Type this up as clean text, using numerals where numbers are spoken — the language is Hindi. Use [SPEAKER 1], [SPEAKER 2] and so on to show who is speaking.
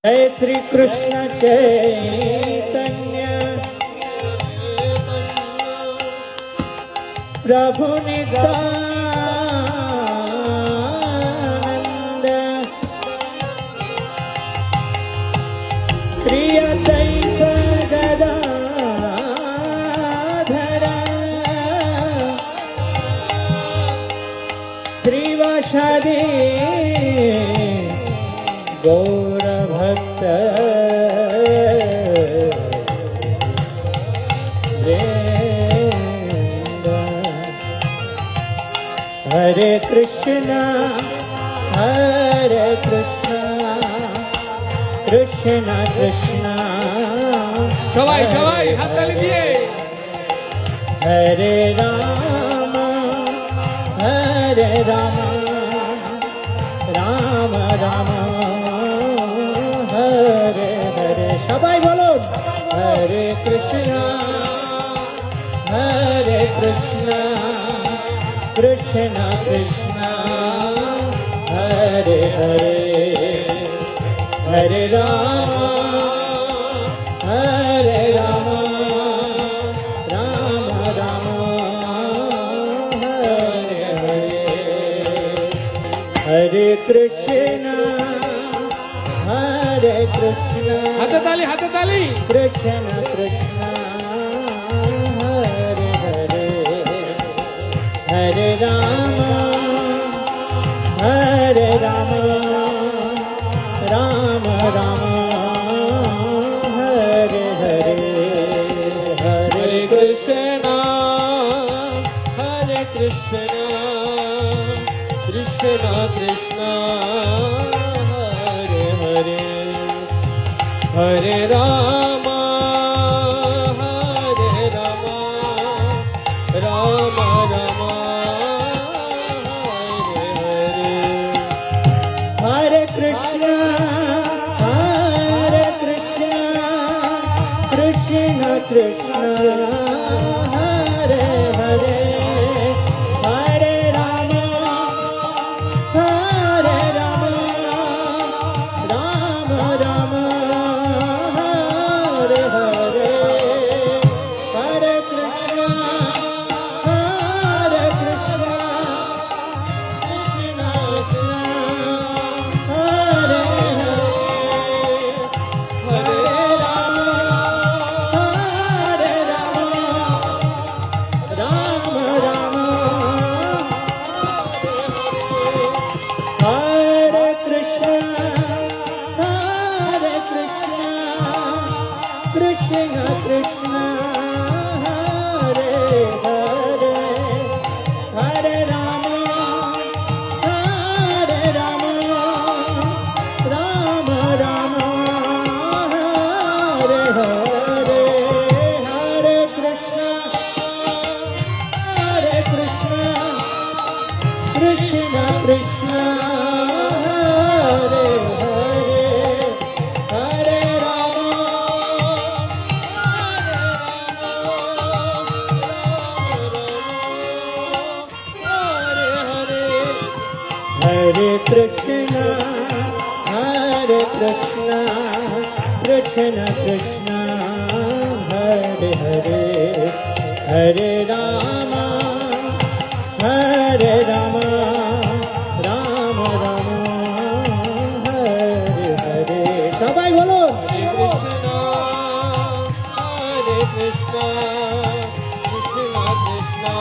[SPEAKER 1] जय श्री कृष्ण चैतन्य प्रभु नित्यानंद श्री अद्वैत गदाधर श्रीवासादि गौरभक्त हरे कृष्णा कृष्णा कृष्णा
[SPEAKER 2] সবাই সবাই হাততালি দিয়ে
[SPEAKER 1] हरे राम राम राम हरे हरे सबाई बोलो हरे कृष्णा कृष्णा कृष्णा हरे हरे हरे राम राम राम हरे हरे हरे कृष्णा
[SPEAKER 2] হাততালি হাততালি
[SPEAKER 1] कृष्ण कृष्ण हरे हरे हरे राम राम राम हरे हरे हरे
[SPEAKER 2] कृष्णा कृष्णा कृष्णा हरे हरे हरे राम राम राम हरे हरे
[SPEAKER 1] हरे कृष्ण कृष्ण कृष्ण हरे हरे हरे राम राम राम हरे हरे हरे कृष्ण कृष्ण हरे हरे राम राम हरे कृष्ण कृष्ण कृष्ण हरे हरे हरे राम राम राम हरे हरे हरे कृष्ण कृष्ण कृष्ण हरे हरे हरे राम हरे कृष्ण कृष्ण कृष्ण हरे हरे हरे राम राम राम हरे हरे सबाई बोलो
[SPEAKER 2] हरे कृष्णा कृष्णा कृष्णा